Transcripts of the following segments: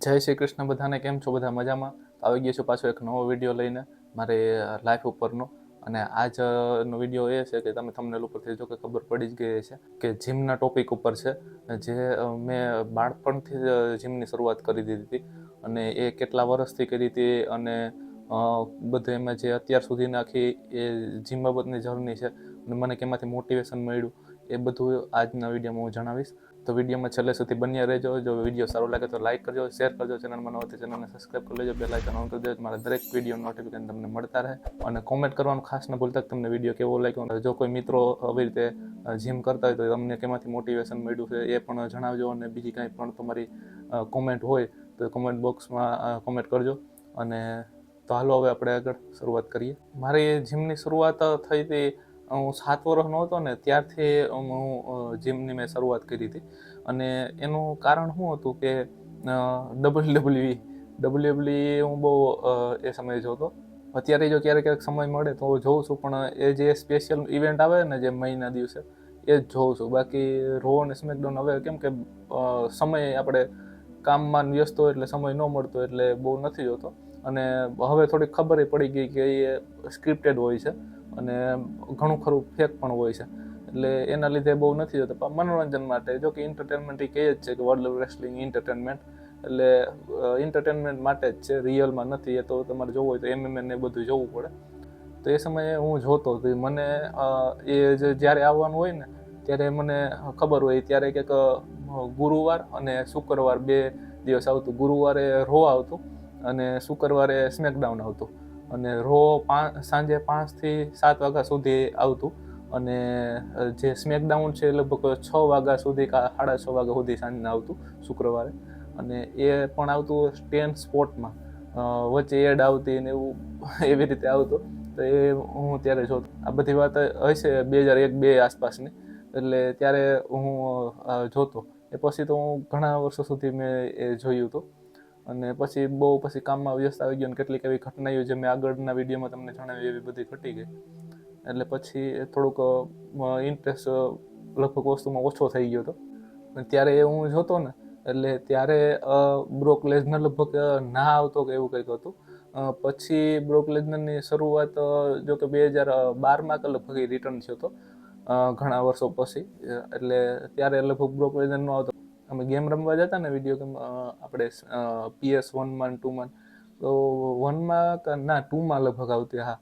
જય શ્રી કૃષ્ણ બધાને. કેમ છો? બધા મજામાં? આવી ગયો છું પાછો એક નવો વિડીયો લઈને મારે લાઈફ ઉપરનો. અને આજનો વિડીયો એ છે કે તમે થંબનેલ ઉપરથી જો કે ખબર પડી જ ગઈ છે કે જીમના ટોપિક ઉપર છે. જે મેં બાળપણથી જ જીમની શરૂઆત કરી દીધી હતી અને એ કેટલા વર્ષથી કરી હતી અને બધું એમાં જે અત્યાર સુધીની આખી એ જીમ બાબતની જર્ની છે અને મને કેમાંથી મોટિવેશન મળ્યું એ બધું આજના વિડીયોમાં હું જણાવીશ. તો વિડીયોમાં છેલ્લે સુધી બન્યા રહેજો. જો વિડીયો સારો લાગે તો લાઈક કરજો, શેર કરજો, ચેનલમાં નવા હોય ચેનલને સબસ્ક્રાઈબ કરી લેજો, બેલ આઇકન ઓન કરી દેજો, મારા દરેક વિડીયો નોટિફિકેશન તમને મળતા રહે. અને કોમેન્ટ કરવાનું ખાસ ન ભૂલતા તમને વિડીયો કેવો લાગ્યો. જો કોઈ મિત્રો આવી રીતે જીમ કરતા હોય તો તમને કેમાંથી મોટિવેશન મળ્યું છે એ પણ જણાવજો. અને બીજી કાંઈ પણ તમારી કોમેન્ટ હોય તો કોમેન્ટ બોક્સમાં કોમેન્ટ કરજો. અને તો હાલો હવે આપણે આગળ શરૂઆત કરીએ. મારી જીમની શરૂઆત થઈ હતી હું 7 વર્ષનો હતો ને ત્યારથી હું જીમની મેં શરૂઆત કરી હતી. અને એનું કારણ શું હતું કે WWE હું બહુ એ સમયે જોતો. અત્યારે જો ક્યારેક સમય મળે તો જોઉં છું, પણ એ જે સ્પેશિયલ ઇવેન્ટ આવે ને જે મહિના દિવસે એ જ જોઉં છું. બાકી રો અને સ્મેકડાઉન હવે કેમ કે સમય આપણે કામમાં વ્યસ્ત હોય એટલે સમય ન મળતો એટલે બહુ નથી જોતો. અને હવે થોડીક ખબર પડી ગઈ કે એ સ્ક્રિપ્ટેડ હોય છે અને ઘણું ખરું ફેક પણ હોય છે. એટલે એના લીધે બહુ નથી જોતો. પણ મનોરંજન માટે જો કે એન્ટરટેનમેન્ટ એ કહે જ છે કે વર્લ્ડ રેસલિંગ એન્ટરટેનમેન્ટ, એટલે એન્ટરટેનમેન્ટ માટે જ છે, રિયલમાં નથી. એ તો તમારે જોવું હોય તો MMA ને બધું જોવું પડે. તો એ સમયે હું જોતો હતો. મને એ જે જ્યારે આવવાનું હોય ને ત્યારે મને ખબર હોય ત્યારે કંઈક ગુરુવાર અને શુક્રવાર 2 દિવસ આવતું. ગુરુવારે રો આવતું અને શુક્રવારે સ્મેકડાઉન આવતું. અને રો સાંજે 5 થી 7 વાગ્યા સુધી આવતું અને જે સ્મેકડાઉન છે એ લગભગ 6 વાગ્યા સુધી કે 6:30 વાગ્યા સુધી સાંજના આવતું શુક્રવારે. અને એ પણ આવતું 10 સ્પોર્ટમાં, વચ્ચે એડ આવતી ને એવું એવી રીતે આવતું. તો એ હું ત્યારે જોતો. આ બધી વાત હશે 2001-2 આસપાસની. એટલે ત્યારે હું જોતો. એ પછી તો હું ઘણા વર્ષો સુધી મેં એ જોયું હતું. અને પછી કામમાં વ્યસ્ત આવી ગયો અને કેટલીક એવી ઘટનાઓ જે મેં આગળના વિડીયોમાં તમને જણાવી એવી બધી ઘટી ગઈ. એટલે પછી થોડુંક ઇન્ટરેસ્ટ લગભગ વસ્તુમાં ઓછો થઈ ગયો હતો. ત્યારે એ હું જોતો ને એટલે ત્યારે બ્રોક લેસનર લગભગ ના આવતો કે એવું કંઈક હતું. પછી બ્રોક લેસનરની શરૂઆત જો કે 2012માં કે લગભગ રિટર્ન થયો હતો ઘણા વર્ષો પછી. એટલે ત્યારે લગભગ બ્રોક લેસનર ન આવતો. અમે ગેમ રમવા જતા ને વિડીયો ગેમ આપણે PS1માં 2માં, તો 1માં કે ના 2માં લગભગ આવતી. હા,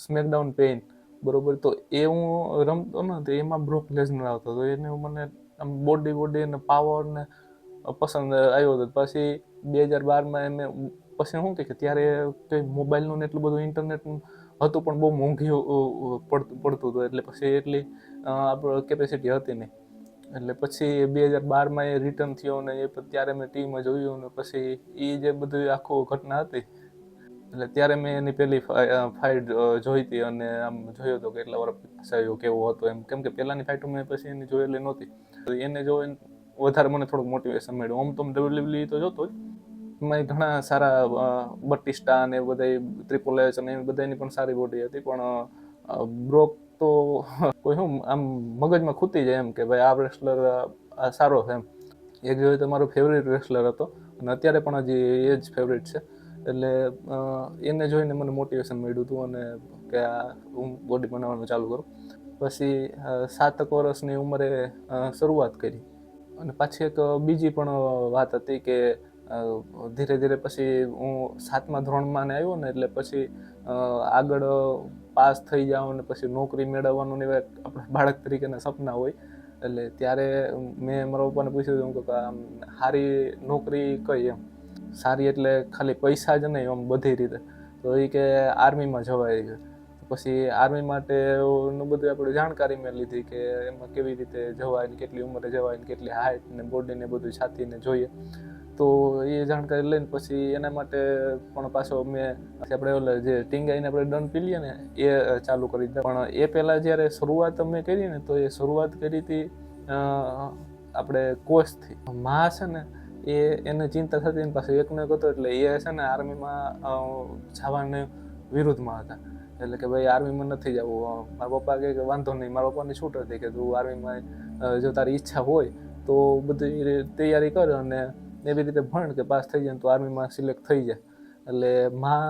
સ્મેકડાઉન પેઇન બરોબર. તો એ હું રમતો ને તો એમાં બ્રોક લેસનર આવતો. તો એને મને આમ બોડી ને પાવર ને પસંદ આવ્યો હતો. પછી 2012માં એને પછી શું કે ત્યારે કંઈ મોબાઈલનું ને એટલું બધું ઇન્ટરનેટ હતું પણ બહુ મોંઘી પડતું હતું. એટલે પછી એટલી આપણે કેપેસિટી હતી નહીં. એટલે પછી 2012માં એ રિટર્ન થયો ને એ ત્યારે મેં ટીવીમાં જોયું ને પછી એ જે બધી આખું ઘટના હતી એટલે ત્યારે મેં એની પહેલી ફાઇટ જોઈ હતી અને આમ જોયો હતો કે એટલા વર્ષ આવ્યો કેવો હતો એમ. કેમ કે પહેલાંની ફાઇટો મેં પછી એની જોયેલી નહોતી. તો એને જોઈને વધારે મને થોડુંક મોટિવેશન મળ્યું. આમ તો WWE તો જોતો જ, એમાં ઘણા સારા બટિસ્ટા અને બધા ટ્રિપલ એચ અને બધાની પણ સારી બોડી હતી. પણ બ્રોક તો કોઈ શું આમ મગજમાં ખૂતી જાય એમ કે ભાઈ આ રેસલર સારો છે એમ. એક જોઈએ તો મારો ફેવરેટ રેસલર હતો અને અત્યારે પણ હજી એ જ ફેવરેટ છે. એટલે એને જોઈને મને મોટિવેશન મળ્યું હતું અને કે હું બોડી બનાવવાનું ચાલુ કરું. પછી 7 વર્ષની ઉંમરે શરૂઆત કરી. અને પાછી એક બીજી પણ વાત હતી કે ધીરે ધીરે પછી હું 7મા ધોરણમાં ને આવ્યો ને એટલે પછી આગળ પાસ થઈ જાવ ને પછી નોકરી મેળવવાનું ને આપણે બાળક તરીકેના સપના હોય. એટલે ત્યારે મેં મારા પપ્પાને પૂછ્યું કે આમ સારી નોકરી કઈ એમ સારી, એટલે ખાલી પૈસા જ નહીં આમ બધી રીતે. તો એ કે આર્મીમાં જવાય. પછી આર્મી માટે બધું આપણે જાણકારી મેં લીધી કે એમાં કેવી રીતે જવાય ને કેટલી ઉંમરે જવાય ને કેટલી હાઇટ ને બોડી ને બધું છાતીને જોઈએ. તો એ જાણકારી લઈને પછી એના માટે પણ પાછો મેં આપણે ઓલા જે ટીંગાઈને આપણે દંડ પી લઈએ ને એ ચાલુ કરી દીધા. પણ એ પહેલાં જ્યારે શરૂઆત મેં કરી ને તો એ શરૂઆત કરી હતી આપણે કોચથી. માં છે ને એને ચિંતા થતી ને પાછું એકનો એક હતો એટલે એ છે ને આર્મીમાં જવાની વિરુદ્ધમાં હતા. એટલે કે ભાઈ આર્મીમાં નથી જવું. મારા પપ્પા કહે કે વાંધો નહીં. મારા પપ્પાની છૂટ હતી કે તું આર્મીમાં જો તારી ઈચ્છા હોય તો બધી તૈયારી કર અને એવી રીતે ભણ કે પાસ થઈ જાય ને તો આર્મીમાં સિલેક્ટ થઈ જાય. એટલે માં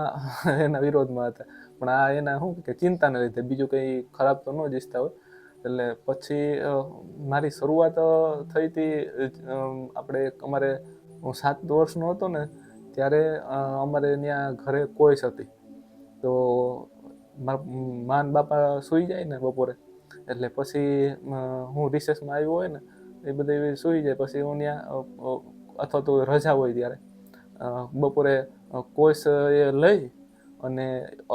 એના વિરોધમાં હતા, પણ આ એના શું કે ચિંતાને લીધે, બીજું કંઈ ખરાબ તો ન જ ઈચ્છતા હોય. એટલે પછી મારી શરૂઆત થઈ હતી આપણે અમારે, હું 7 વર્ષનો હતો ને ત્યારે અમારે ત્યાં ઘરે કોઈસ હતી. તો મારા ને બાપા સૂઈ જાય ને બપોરે, એટલે પછી હું રિસેસમાં આવ્યો હોય ને એ બધી સૂઈ જાય, પછી હું ત્યાં અથવા તો રજા હોય ત્યારે બપોરે કોઈસ એ લઈ અને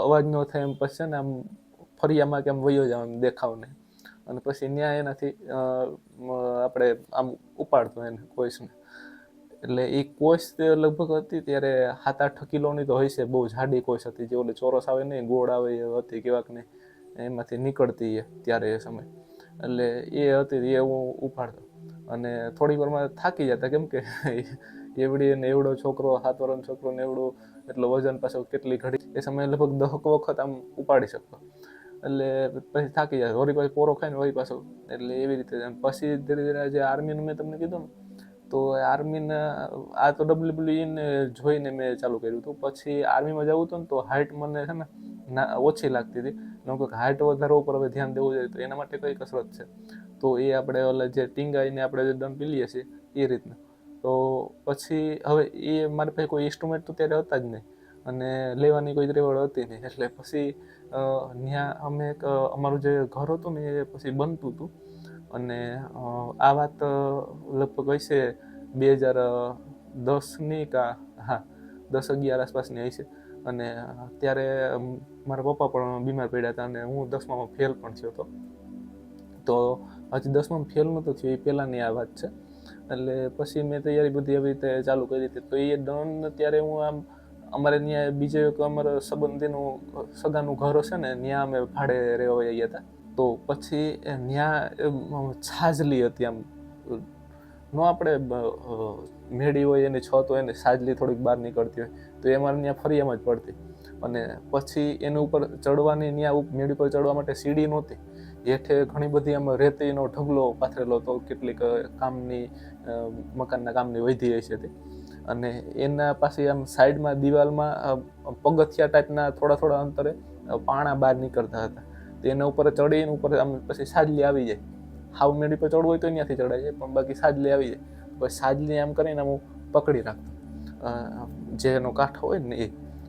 અવાજ ન થાય એમ પછી ને આમ ફરિયામાં કેમ વયો જાવ એમ દેખાવને, અને પછી ત્યાં એનાથી આપણે આમ ઉપાડતો એને કોઈસને. એટલે એ કોઈસ લગભગ હતી ત્યારે 7-8 કિલોની તો હશે, બહુ જાડી કોઈસ હતી, જે ઓલી ચોરસ આવે નહીં, ગોળ આવે એ હતી કેવાક નહીં, એમાંથી નીકળતી એ ત્યારે એ સમય. એટલે એ હતી, એ હું ઉપાડતો અને થોડી વારમાં થાકી જતા, કેમ કે એવડી ને એવડો છોકરો, 7 વર્ષનો છોકરો ને એવડું, એટલો વજન પાછો કેટલી ઘડી, એ સમયે લગભગ 10 વખત આમ ઉપાડી શકતો. એટલે પછી થાકી જાય, વળી પાછી પોરો ખાઈને વળી પાછો. એટલે એવી રીતે પછી ધીરે ધીરે જે આર્મીનું મેં તમને કીધું ને, તો આર્મીના આ તો WWE જોઈને મેં ચાલુ કર્યું હતું. પછી આર્મીમાં જવું હતું ને તો હાઇટ મને છે ને ઓછી લાગતી હતી. લોકો હાઇટ વધારવા ઉપર હવે ધ્યાન દેવું જોઈએ, તો એના માટે કઈ કસરત છે, તો એ આપણે ઓલા જે ટીંગાઈને આપણે જે દમ પી લઈએ છીએ એ રીતના. તો પછી હવે એ મારી પાસે કોઈ ઇન્સ્ટ્રુમેન્ટ તો ત્યારે હતા જ નહીં, અને લેવાની કોઈ ત્રેવડ હતી નહીં. એટલે પછી ત્યાં અમે અમારું જે ઘર હતું ને એ પછી બનતું હતું, અને આ વાત લગભગ હશે 2010ની કા 10-11 આસપાસની હશે. અને ત્યારે મારા પપ્પા પણ બીમાર પડ્યા હતા, અને હું 10મામાં ફેલ પણ થયો હતો. તો હજી 10મામાં ફેલ નહોતો થયો, એ પહેલાંની આ વાત છે. એટલે પછી મેં તૈયારી બધી આવી રીતે ચાલુ કરી હતી. તો એ ડન ત્યારે હું આમ અમારે ત્યાં બીજે એક અમારા સંબંધીનું સગાનું ઘર હશે ને, ત્યાં અમે ભાડે રહેવા ગયા હતા. તો પછી ત્યાં છાજલી હતી, આમ ન આપણે મેળી હોય એની છત હોય ને છાજલી થોડીક બહાર નીકળતી હોય, તો એ અમારે ત્યાં ફરિયામાં જ પડતી. અને પછી એની ઉપર ચડવાની, ત્યાં મેળી પર ચડવા માટે સીડી નહોતી, હેઠે ઘણી બધી આમ રેતીનો ઢગલો પાથરેલો હતો, કેટલીક કામની મકાનના કામની વધી હશે તે. અને એના પાસે આમ સાઈડમાં દિવાલમાં પગથિયા ટાઈપના થોડા અંતરે પાણા બહાર નીકળતા હતા. તો એના ઉપર ચડીને ઉપર આમ પછી સાજલી આવી જાય. હાવ મેળી પર ચડવું હોય તો ત્યાંથી ચડાય જાય, પણ બાકી સાજલી આવી જાય. પછી સાજલી આમ કરીને હું પકડી રાખતો, જેનો કાંઠો હોય ને એ.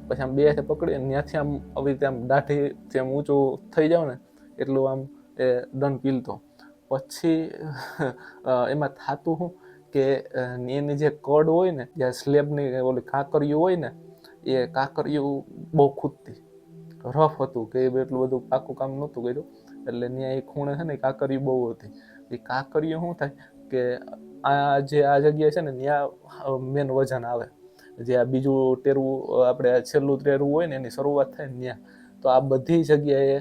પછી આમ બે હાથે પકડી ત્યાંથી આમ આવી રીતે આમ દાઢીથી આમ ઊંચું થઈ જાવ ને એટલું આમ એ દંડ પીલતો. પછી એમાં થતું શું કે એની જે કડ હોય ને, જે સ્લેબની ઓલી કાંકરિયું હોય ને, એ કાંકરિયું બહુ ખૂટતી, રફ હતું, કે એટલું બધું પાકું કામ નહોતું કર્યું. એટલે ત્યાં એ ખૂણે છે ને કાંકરિયું બહુ હતી. એ કાંકરિયું શું થાય કે આ જગ્યા છે ને ત્યાં મેન વજન આવે, જે આ બીજું ટેરવું આપણે છેલ્લું ટેરવું હોય ને એની શરૂઆત થાય ને ત્યાં. તો આ બધી જગ્યાએ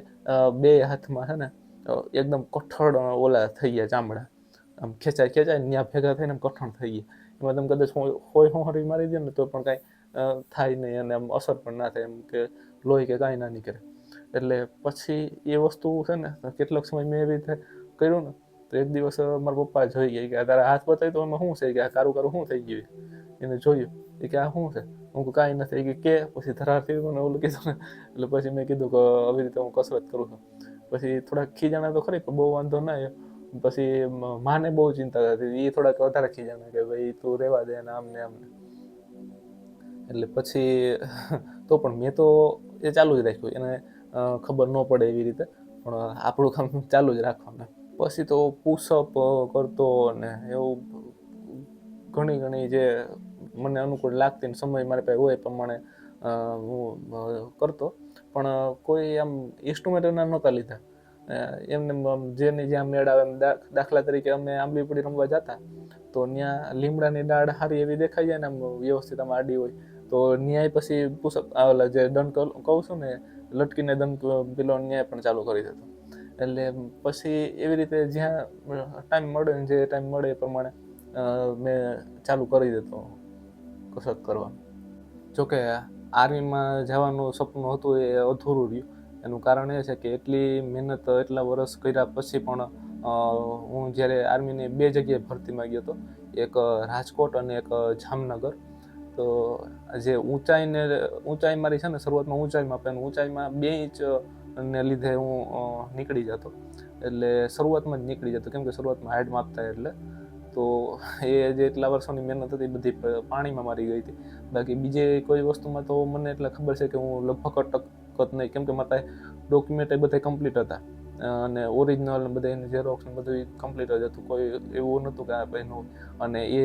બે હાથમાં છે ને એકદમ કઠણ ઓલા થઈ ગયા ચામડા, આમ ખેંચાય ને ત્યાં ભેગા થઈને કઠણ થઈ ગયા. એમાં તમે કદાચ હોરી મારી દો ને તો પણ કાંઈ થાય નહીં, અને આમ અસર પણ ના થાય, એમ કે લોહી કે કાંઈ ના નીકળે. એટલે પછી એ વસ્તુ છે ને કેટલોક સમય મેં એવી રીતે કર્યું ને, તો એક દિવસ મારા પપ્પા જોઈ ગયા કે તારા હાથ બતાવી, તો એમાં શું છે કે આ કારું શું થઈ ગયું. એને જોયું એ કે આ શું છે, હું કાંઈ નથી કે પછી ધરારથી મને ઓલું કીધું ને. એટલે પછી મેં કીધું કે આવી રીતે હું કસરત કરું છું. પછી થોડાક ખીજાણા તો ખરી, પણ બહુ વાંધો ના આવ્યો. પછી માને બહુ ચિંતા હતી, એ થોડાક વધારે ખીજાણા કે ભાઈ તું રહેવા દે ને આમને આમને. એટલે પછી તો પણ મેં તો એ ચાલુ જ રાખ્યું, એને ખબર ન પડે એવી રીતે, પણ આપણું કામ ચાલુ જ રાખવાનું. પછી તો પુશઅપ કરતો અને એવું ઘણી જે મને અનુકૂળ લાગતી ને સમય મારી પાસે હોય એ પ્રમાણે હું કરતો. પણ કોઈ આમ ઇન્સ્ટ્રુમેન્ટ એના નહોતા લીધા, એમને જેની જ્યાં મેળ આવે એમ. દાખલા તરીકે અમે આંબલીપુડી રમવા જતા, તો ત્યાં લીમડાની દાળ સારી એવી દેખાઈ જાય ને, આમ વ્યવસ્થિત આમ આડી હોય, તો ન્યાય પછી પુશઅપ આવેલા જે દંડ કહું છું ને, લટકીને દંડ પેલો ન્યાય પણ ચાલુ કરી દેતો. એટલે પછી એવી રીતે જ્યાં ટાઈમ મળે ને, જે ટાઈમ મળે એ પ્રમાણે મેં ચાલુ કરી દેતો કસરત કરવાનું. જોકે આર્મીમાં જવાનું સપનું હતું એ અધૂરું રહ્યું. એનું કારણ એ છે કે એટલી મહેનત એટલા વર્ષ કર્યા પછી પણ હું જ્યારે આર્મીની 2 જગ્યાએ ભરતીમાં ગયો હતો, એક રાજકોટ અને એક જામનગર. તો જે ઊંચાઈ મારી છે ને, શરૂઆતમાં ઊંચાઈમાં પણ ઊંચાઈમાં 2 ઇંચ ને લીધે હું નીકળી જતો. એટલે શરૂઆતમાં જ નીકળી જતો, કેમ કે શરૂઆતમાં હાઈટ માપતા એટલે. તો એ જે એટલા વર્ષોની મહેનત હતી બધી પાણીમાં મારી ગઈ હતી. બાકી બીજે કોઈ વસ્તુમાં તો મને એટલે ખબર છે કે હું લગભગ અટકત નહીં, કેમ કે મારા ડોક્યુમેન્ટ એ બધા કમ્પ્લીટ હતા અને ઓરિજિનલ બધા એની ઝેરોક્સ ને બધું કમ્પ્લીટ જ હતું. કોઈ એવું નહોતું કે આ પહેલું. અને એ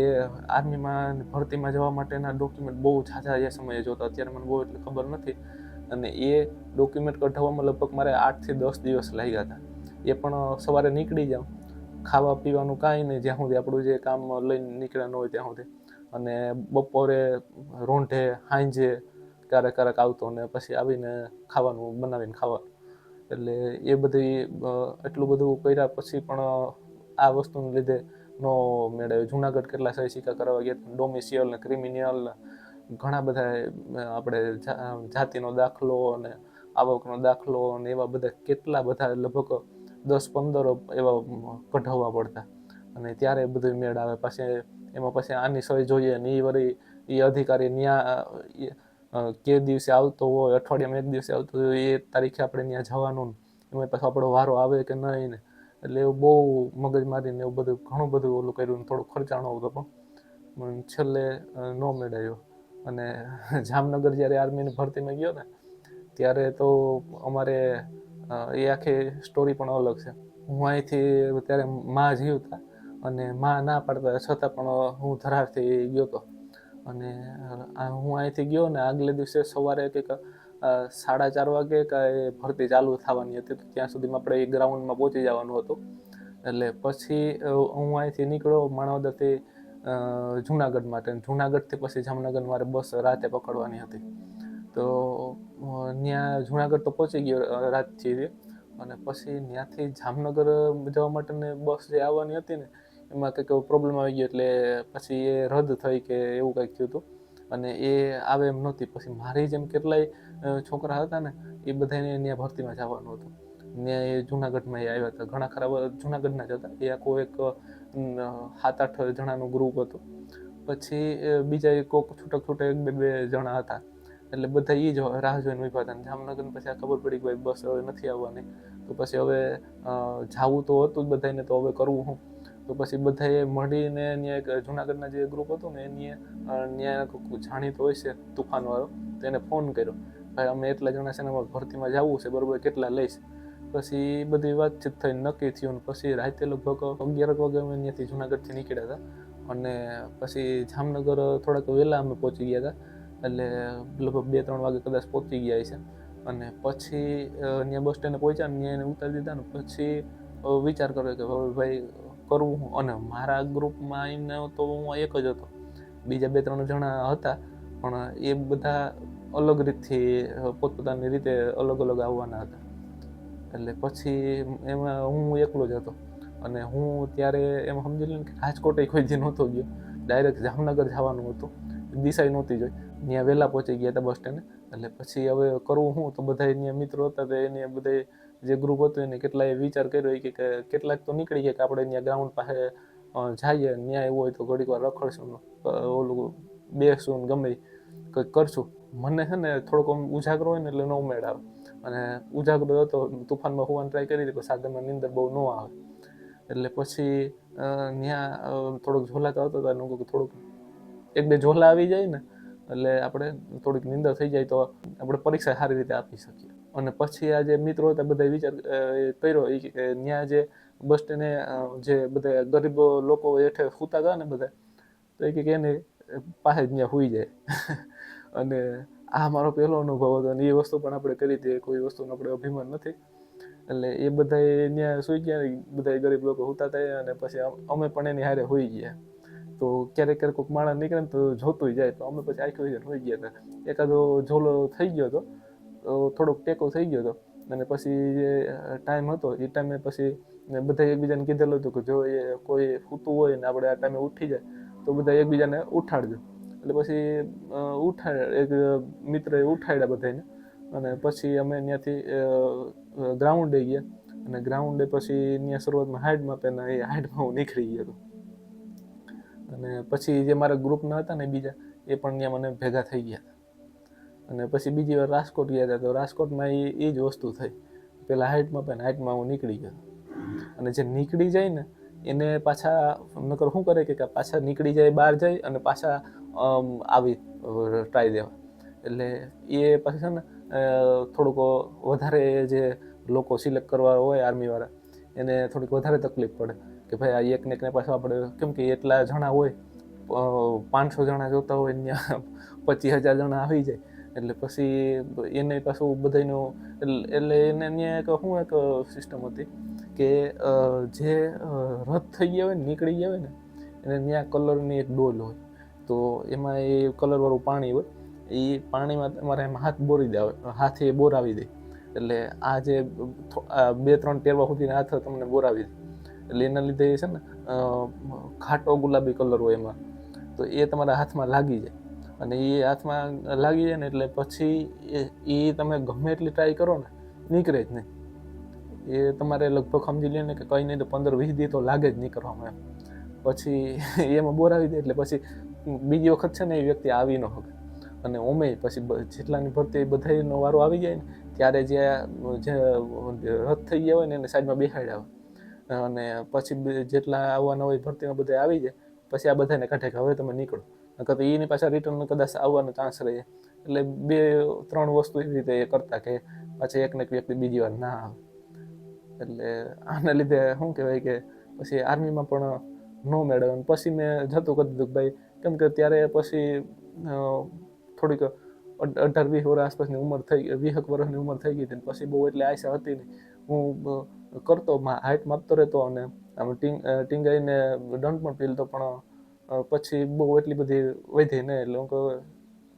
આર્મીમાં ભરતીમાં જવા માટેના ડોક્યુમેન્ટ બહુ ઝાઝા એ સમયે જોતા. અત્યારે મને બહુ એટલે ખબર નથી. અને એ ડોક્યુમેન્ટ કઢાવવામાં લગભગ મારે 8 થી 10 દિવસ લાગ્યા હતા. એ પણ સવારે નીકળી જાઉં, ખાવા પીવાનું કાંઈ નહીં જ્યાં સુધી આપણું જે કામ લઈને નીકળ્યા ન હોય ત્યાં સુધી. અને બપોરે રોંઢે સાંજે ક્યારેક આવતો ને પછી આવીને ખાવાનું બનાવીને ખાવાનું. એટલે એ બધી એટલું બધું કર્યા પછી પણ આ વસ્તુને લીધે નો મેળવ્યો. જુનાગઢ કેટલા સહી સિક્કા કરવા ગયા, ડોમિસિયલ ને ક્રિમિનલ ને ઘણા બધા આપણે જાતિનો દાખલો અને આવકનો દાખલો અને એવા બધા કેટલા બધા લગભગ 10-15 એવા કઢાવવા પડતા. અને ત્યારે બધું મેળ આવે. પછી એમાં પછી આની સહી જોઈએ ને એ વળી એ અધિકારી ત્યાં કે દિવસે આવતો હોય, અઠવાડિયામાં 1 દિવસે આવતો હોય, એ તારીખે આપણે ત્યાં જવાનું, એમાં પાછો આપણો વારો આવે કે નહીં ને. એટલે એવું બહુ મગજમારીને એવું બધું ઘણું બધું ઓલું કર્યું ને થોડું ખર્ચાણો હતો પણ છેલ્લે ન મેળવ્યો. અને જામનગર જ્યારે આર્મીની ભરતીમાં ગયો ને ત્યારે તો અમારે એ આખી સ્ટોરી પણ અલગ છે. હું અહીંથી ત્યારે માં જીવતા અને માં ના પાડતા છતાં પણ હું ધરારથી ગયો હતો. અને હું અહીંથી ગયો ને આગલે દિવસે સવારે કંઈક 4:30 વાગે કાંઈ ભરતી ચાલુ થવાની હતી. તો ત્યાં સુધીમાં આપણે એ ગ્રાઉન્ડમાં પહોંચી જવાનું હતું. એટલે પછી હું અહીંથી નીકળ્યો માણાવદરથી જુનાગઢ માટે. જુનાગઢથી પછી જામનગર મારે બસ રાતે પકડવાની હતી. તો ત્યાં જુનાગઢ તો પહોંચી ગયો રાતથી. અને પછી ત્યાંથી જામનગર જવા માટેની બસ જે આવવાની હતી ને એમાં કંઈક પ્રોબ્લેમ આવી ગયો એટલે પછી એ રદ થઈ કે એવું કંઈક થયું હતું. અને એ આવે એમ નહોતી. પછી મારી જેમ કેટલાય છોકરા હતા ને એ બધાને ત્યાં ભરતીમાં જવાનું હતું. ત્યાં એ જુનાગઢમાં એ આવ્યા હતા. ઘણા ખરા જુનાગઢના જ હતા. એ આખું એક 7-8 જણાનું ગ્રુપ હતું. પછી બીજા કોક છૂટક 1-2 જણા હતા. એટલે બધા એ જ રાહ જોઈને ઊભા હતા. જામનગર પછી આ ખબર પડી કે ભાઈ બસ હવે નથી આવવાની. તો પછી હવે જાવું તો હતું જ બધાને, તો હવે કરવું શું? તો પછી બધાએ મળીને ત્યાં એક જુનાગઢના જે ગ્રુપ હતું ને એની ત્યાં જાણીતો હોય છે તુફાનવાળો, તો એને ફોન કર્યો, ભાઈ અમે એટલા જણા છે ને અમારે ભરતીમાં જવું છે, બરાબર, કેટલા લઈશ? પછી બધી વાતચીત થઈ, નક્કી થયું. પછી રાતે લગભગ 11 વાગે અમે ત્યાંથી જુનાગઢથી નીકળ્યા હતા. અને પછી જામનગર થોડાક વહેલા અમે પહોંચી ગયા હતા. એટલે લગભગ 2-3 વાગે કદાચ પહોંચી ગયા છે. અને પછી ત્યાં બસ સ્ટેન્ડે પહોંચ્યા ને ત્યાં એને ઉતારી દીધા ને પછી વિચાર કર્યો કે હવે ભાઈ કરવું. અને મારા ગ્રુપમાં આવીને તો હું એક જ હતો. બીજા 2-3 જણા હતા પણ એ બધા અલગ રીતથી પોતપોતાની રીતે અલગ આવવાના હતા. એટલે પછી એમાં હું એકલો જ હતો. અને હું ત્યારે એમ સમજી લઉં કે રાજકોટ કોઈ દી નહોતો ગયો, ડાયરેક્ટ જામનગર જવાનું હતું. દિશાય નહોતી જોઈ. ત્યાં વહેલા પહોંચી ગયા હતા બસ સ્ટેન્ડે. એટલે પછી હવે કરવું શું? તો બધા ત્યાં મિત્રો હતા તો એને બધા જે ગ્રુપ હતું એને કેટલાય વિચાર કર્યો કે કેટલાક તો નીકળી ગયા કે આપણે ત્યાં ગ્રાઉન્ડ પાસે જઈએ, ત્યાં એવું હોય તો ઘડીક વાર રખડશું, ઓલું બેસશું, ગમે કંઈક કરશું. મને છે ને થોડોક ઉજાગરો હોય ને એટલે ન ઉમેળ આવે. અને ઉજાગરો હતો, તુફાનમાં હોવાની ટ્રાય કરી હતી પણ સાગરમાં નીંદર બહુ ન આવે. એટલે પછી ત્યાં થોડોક ઝોલાતો હતો તો થોડુંક 1-2 ઝોલા આવી જાય ને એટલે આપણે થોડીક નીંદર થઈ જાય તો આપણે પરીક્ષા સારી રીતે આપી શકીએ. અને પછી આ જે મિત્રો હતા બધા વિચાર કર્યો કે ત્યાં જે બસ સ્ટેન્ડે જે બધા ગરીબ લોકો હેઠે સૂતા હતા ને બધા, તો એ કે એને પાસે જ ત્યાં સૂઈ જાય. અને આ મારો પહેલો અનુભવ હતો. અને એ વસ્તુ પણ આપણે કરી હતી, કોઈ વસ્તુનો આપણે અભિમાન નથી. એટલે એ બધા ત્યાં સૂઈ ગયા, બધા ગરીબ લોકો સૂતા હતા. અને પછી અમે પણ એની હારે સૂઈ ગયા. તો ક્યારેક કોઈક માણસ નીકળે ને તો જોતું જાય, તો અમે પછી આખી હોઈ ગયા હતા. એકાદો ઝોલો થઈ ગયો હતો, તો થોડોક ટેકો થઈ ગયો હતો. અને પછી જે ટાઈમ હતો એ ટાઈમે પછી બધા એકબીજાને કીધેલું હતું કે જો એ કોઈ સૂતું હોય ને આપણે આ ટાઈમે ઉઠી જાય તો બધા એકબીજાને ઉઠાડજો. એટલે પછી એક મિત્રએ ઉઠાડ્યા બધાને. અને પછી અમે ત્યાંથી ગ્રાઉન્ડે ગયા. અને ગ્રાઉન્ડે પછી ત્યાં શરૂઆતમાં હાઇટ માપે ને એ હાઇટમાં હું નીકળી ગયો હતો. અને પછી જે મારા ગ્રુપના હતા ને બીજા એ પણ ત્યાં મને ભેગા થઈ ગયા હતા. અને પછી બીજી વાર રાજકોટ ગયા હતા તો રાજકોટમાં એ જ વસ્તુ થઈ. પહેલાં હાઇટ માપે ને હાઇટમાં હું નીકળી ગયો. અને જે નીકળી જાય ને એને પાછા નકર શું કરે કે પાછા નીકળી જાય, બહાર જાય અને પાછા આવી ટ્રાય દેવા. એટલે એ પાછું છે ને થોડુંક વધારે જે લોકો સિલેક્ટ કરવા હોય આર્મીવાળા એને થોડીક વધારે તકલીફ પડે કે ભાઈ આ એકને એકને પાછું આપણે કેમ કે એટલા જણા હોય, 500 જણા જોતા હોય ત્યાં 25,000 જણા આવી જાય એટલે પછી એને પાછું બધાનું એટલે એને ત્યાં એક શું એક સિસ્ટમ હતી કે જે રદ થઈ ગયા હોય ને નીકળી ગયા હોય ને એને ત્યાં કલરની એક ડોલ હોય તો એમાં એ કલરવાળું પાણી હોય એ પાણીમાં તમારે એમ હાથ બોરી દે, હાથે બોરાવી દે એટલે આ જે 2-3 ટેરવા સુધી હાથ તમને બોરાવી દે એટલે એના લીધે છે ને ઘાટો ગુલાબી કલર હોય એમાં તો એ તમારા હાથમાં લાગી જાય અને એ હાથમાં લાગી જાય ને એટલે પછી એ તમે ગમે એટલી ટ્રાય કરો ને નીકળે જ નહીં. એ તમારે લગભગ સમજી લે ને કે કંઈ નહીં તો 15-20 દી તો લાગે જ નીકળવામાં એમ. પછી એમાં બોરાવી દે એટલે પછી બીજી વખત છે ને એ વ્યક્તિ આવી ન શકે. અને ઓમે પછી જેટલાની ભરતી બધાનો વારો આવી જાય ને ત્યારે જે રદ થઈ ગયા હોય ને એને સાઈડમાં બેસાડ્યા આવે અને પછી જેટલા આવવાના હોય ભરતીમાં બધા આવી જાય પછી આ બધાને કાઢે કે હવે તમે નીકળો. નકર એની પાછા રિટર્ન કદાચ આવવાનો ચાન્સ રહે એટલે 2-3 વસ્તુ એવી રીતે એ કરતા કે પાછી એકને એક વ્યક્તિ બીજી વાર ના આવે. એટલે આના લીધે શું કહેવાય કે પછી આર્મીમાં પણ ન મેળવે. પછી મેં જતું કરી દીધું ભાઈ કેમ કે ત્યારે પછી થોડીક 18-20 વર્ષ આસપાસની ઉંમર થઈ, 20 વર્ષની ઉંમર થઈ ગઈ હતી પછી બહુ એટલે આશા હતી નહીં. હું કરતો હાઇટ માપતો રહેતો અને આમ ટીંગાઈને દંડ પણ પીલતો પણ પછી બહુ એટલી બધી વધી નહીં એટલે હું કહું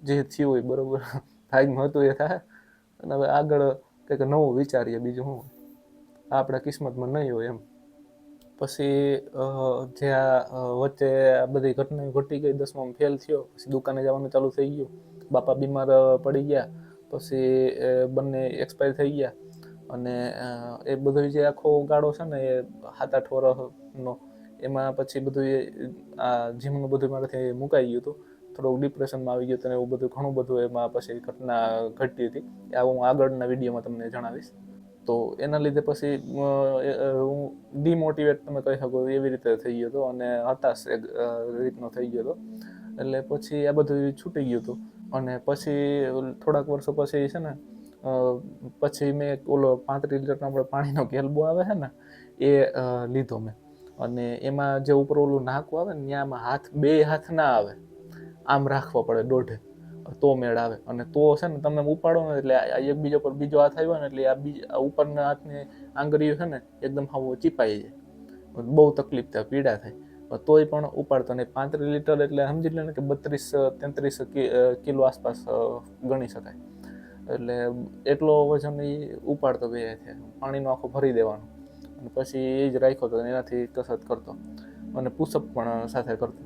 જે થયું હોય બરાબર ભાગમાં હતું એ થાય અને હવે આગળ કંઈક નવું વિચારીએ બીજું શું આપણા કિસ્મતમાં નહીં હોય એમ. પછી જે વચ્ચે આ બધી ઘટના ઘટી ગઈ, 10માં ફેલ થયો પછી દુકાને જવાનું ચાલુ થઈ ગયું, બાપા બીમાર પડી ગયા પછી બંને એક્સપાયર થઈ ગયા અને એ બધો જે આખો ગાળો છે ને એ 7-8 વર્ષનો એમાં પછી બધું આ જીમનું બધું મારાથી મુકાઈ ગયું હતું. થોડુંક ડિપ્રેશનમાં આવી ગયું હતું અને એવું બધું ઘણું બધું એમાં પછી ઘટના ઘટી હતી. આ હું આગળના વિડીયોમાં તમને જણાવીશ. તો એના લીધે પછી હું ડિમોટિવેટ તમે કહી શકો એવી રીતે થઈ ગયો હતો અને હતાશ એક રીતનો થઈ ગયો હતો. એટલે પછી આ બધું છૂટી ગયું હતું અને પછી થોડાક વર્ષો પછી છે ને પછી મેં ઓલો 35 લીટરનો આપણે પાણીનો કેલબો આવે છે ને એ લીધો મેં અને એમાં જે ઉપર ઓલું નાકું આવે ને ત્યાંમાં બે હાથ ના આવે, આમ રાખવો પડે દોઢે તો મેળ આવે. અને તો છે ને તમે ઉપાડો ને એટલે એકબીજા પર બીજો હાથ આવ્યો ને એટલે આ ઉપરના હાથની આંગળીઓ છે ને એકદમ હાવ ચીપાઈ જાય, બહુ તકલીફ થાય, પીડા થાય. તોય પણ ઉપાડતો નહીં. 35 લીટર એટલે સમજી લો ને કે 32-33 કિલો આસપાસ ગણી શકાય. એટલે એટલો વજન એ ઉપાડતો બે છે, પાણીનો આખો ભરી દેવાનો અને પછી એ જ રાખ્યો હતો એનાથી કસરત કરતો અને પુશઅપ પણ સાથે કરતો.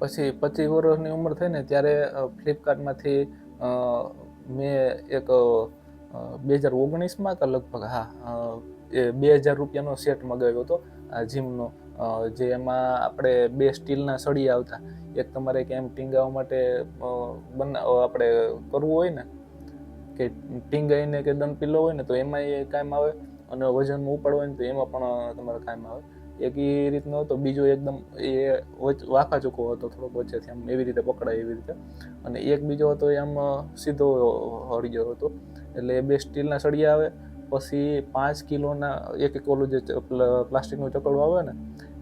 પછી 25 વર્ષની ઉંમર થઈ ને ત્યારે ફ્લિપકાર્ટમાંથી મેં એક 2019માં કે લગભગ એ 2000 રૂપિયાનો સેટ મગાવ્યો હતો આ જીમનો, જે એમાં આપણે 2 સ્ટીલના સળિયા આવતા. એક તમારે કેમ ટીંગાવવા માટે આપણે કરવું હોય ને કે ટીંગાઈને કે દંડ પીલો હોય ને તો એમાં એ કામ આવે અને વજનમાં ઉપાડવું હોય ને તો એમાં પણ તમારે કામ આવે. એક એ રીતનો હતો, બીજો એકદમ એ વાંકા ચૂકો હતો, થોડોક વચ્ચેથી આમ એવી રીતે પકડાય એવી રીતે. અને એક બીજો હતો એ આમ સીધો હળિયો હતો. એટલે એ 2 સ્ટીલના સળિયા આવે, પછી 5 કિલોના એક ઓલું જે પ્લાસ્ટિકનું ચકડું આવે ને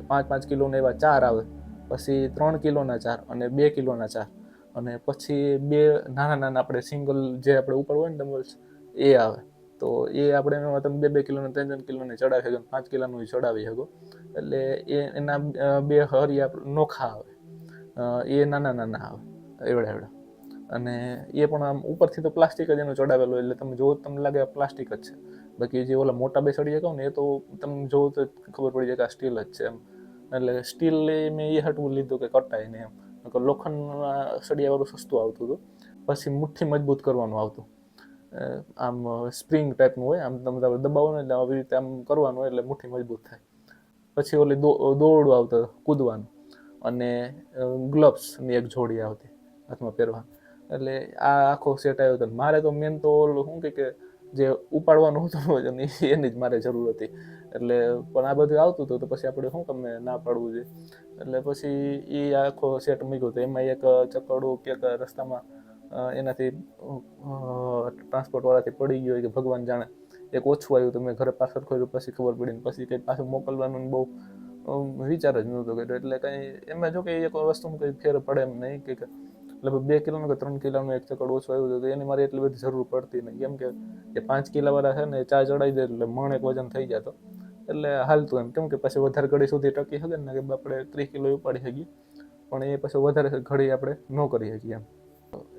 5-5 કિલોના એવા 4 આવે, પછી 3 કિલોના 4 અને 2 કિલોના 4 અને પછી 2 નાના આપણે સિંગલ જે આપણે ઉપાડવું હોય ને ડમ્બલ્સ એ આવે. તો એ આપણે એમાં તમે 2 કિલોના 3 કિલોને ચડાવી શકો, 5 કિલોનું ચડાવી શકો. એટલે એના 2 હરિયા નોખા આવે, એ નાના આવે એવડા. અને એ પણ આમ ઉપરથી તો પ્લાસ્ટિક જ એનું ચડાવેલું એટલે તમે જોવો તમને લાગે પ્લાસ્ટિક જ છે. બાકી જે ઓલા મોટા 2 સળિયા કહું ને એ તો તમે જોવો તો ખબર પડી જાય કે આ સ્ટીલ જ છે એમ. એટલે સ્ટીલ મેં એ હટવું લીધું કે કટાય નહીં એમ. લોખંડના સળિયાવાળું સસ્તું આવતું હતું. પછી મુઠ્ઠી મજબૂત કરવાનું આવતું. આમ સ્પ્રિંગ ટાઈપનું હોય, આમ તમે દબાવો ને એટલે આવી રીતે આમ કરવાનું એટલે મુઠ્ઠી મજબૂત થાય. પછી ઓલી દોરડું આવતું કૂદવાનું, અને ગ્લવ્સની એક જોડી આવતી હાથમાં પહેરવા. એટલે આ આખો સેટ આવ્યો હતો. મારે તો મેન તો ઓલું શું કે જે ઉપાડવાનું હતું વજન એની જ મારે જરૂર હતી. એટલે પણ આ બધું આવતું હતું તો પછી આપણે શું તમને ના પાડવું જોઈએ. એટલે પછી એ આખો સેટ મૂક્યો હતો. એમાં એક ચકડું ક્યાંક રસ્તામાં એનાથી ટ્રાન્સપોર્ટવાળાથી પડી ગયો કે ભગવાન જાણે, એક ઓછું આવ્યું તો મેં ઘરે પાછળ ખોલ્યું પછી ખબર પડી ને પછી કંઈ પાછું મોકલવાનું બહુ વિચાર જ નહોતો કર્યો. એટલે કંઈ એમાં જો કે એક વસ્તુમાં કંઈ ફેર પડે એમ નહીં કે લગભગ 2 કિલોનું કે 3 કિલોનું એક ચકડ ઓછું આવ્યું હતું તો એની મારે એટલી બધી જરૂર પડતી નહીં. કેમ કે એ 5 કિલોવાળા છે ને 4 ચડાવી દે એટલે મણ એક વજન થઈ જતો, એટલે હાલતું એમ. કેમ કે પછી વધારે ઘડી સુધી ટકી શકે ને કે આપણે 30 કિલો ઉપાડી શકીએ, પણ એ પછી વધારે ઘડી આપણે ન કરી શકીએ એમ.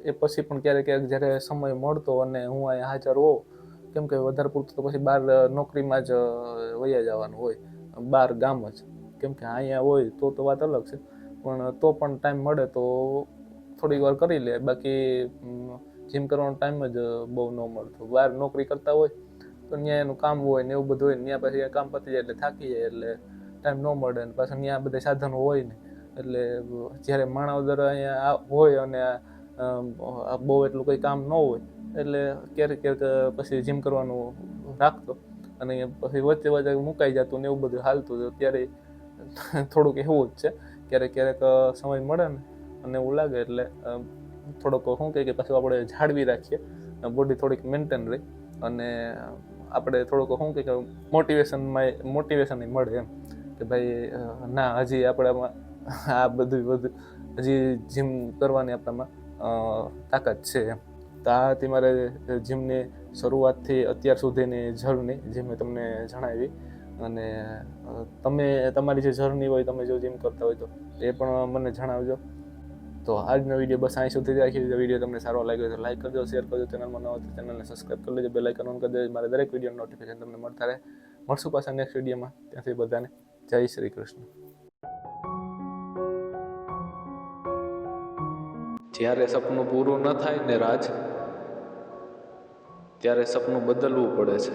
એ પછી પણ ક્યારેક ક્યારેક જ્યારે સમય મળતો અને હું અહીંયા હાજર હોઉં, કેમ કે વધારે પૂરતું તો પછી બહાર નોકરીમાં જ વયા જવાનું હોય, બહાર ગામ જ. કેમ કે અહીંયા હોય તો વાત અલગ છે, પણ તો પણ ટાઈમ મળે તો થોડીક વાર કરી લે. બાકી જીમ કરવાનો ટાઈમ જ બહુ ન મળતો. બહાર નોકરી કરતા હોય તો ત્યાં એનું કામ હોય ને એવું બધું હોય ને, ત્યાં પછી કામ પતી જાય એટલે થાકી જાય એટલે ટાઈમ ન મળે. ને પાછા ત્યાં બધા સાધનો હોય ને એટલે જ્યારે માણાવદર અહીંયા હોય અને બહુ એટલું કંઈ કામ ન હોય એટલે ક્યારેક ક્યારેક પછી જીમ કરવાનું રાખતો, અને પછી વચ્ચે વચ્ચે મુકાઈ જતું ને એવું બધું હાલતું હતું. ત્યારે થોડુંક એવું જ છે, ક્યારેક ક્યારેક સમય મળે ને અને એવું લાગે એટલે થોડોક શું કહે કે પાછું આપણે જાળવી રાખીએ, બોડી થોડીક મેન્ટેન રહી અને આપણે થોડુંક શું કહે કે મોટિવેશન મળે એમ કે ભાઈ ના હજી આપણામાં આ બધું હજી જીમ કરવાની આપણામાં તાકાત છે એમ. તો આ હતી મારે જીમની શરૂઆતથી અત્યાર સુધીની જર્ની જે મેં તમને જણાવી. અને તમે તમારી જે જર્ની હોય, તમે જો જીમ કરતા હોય તો એ પણ મને જણાવજો. તો આજનો વિડીયો બસ અહીં સુધી રાખી. વિડીયો તમને સારો લાગ્યો તો લાઈક કરજો, શેર કરજો. ચેનલમાં ન હોય તો ચેનલને સબસ્ક્રાઈબ કરી લેજો, બેલ આઇકન ઓન કરી દેજો. મારે દરેક વિડીયોનું નોટિફિકેશન તમને મળતા રહે. મળશું પાછા નેક્સ્ટ વિડીયોમાં. ત્યાંથી બધાને જય શ્રી કૃષ્ણ. જ્યારે સપનું પૂરું ન થાય ને રાજ, ત્યારે સપનું બદલવું પડે છે.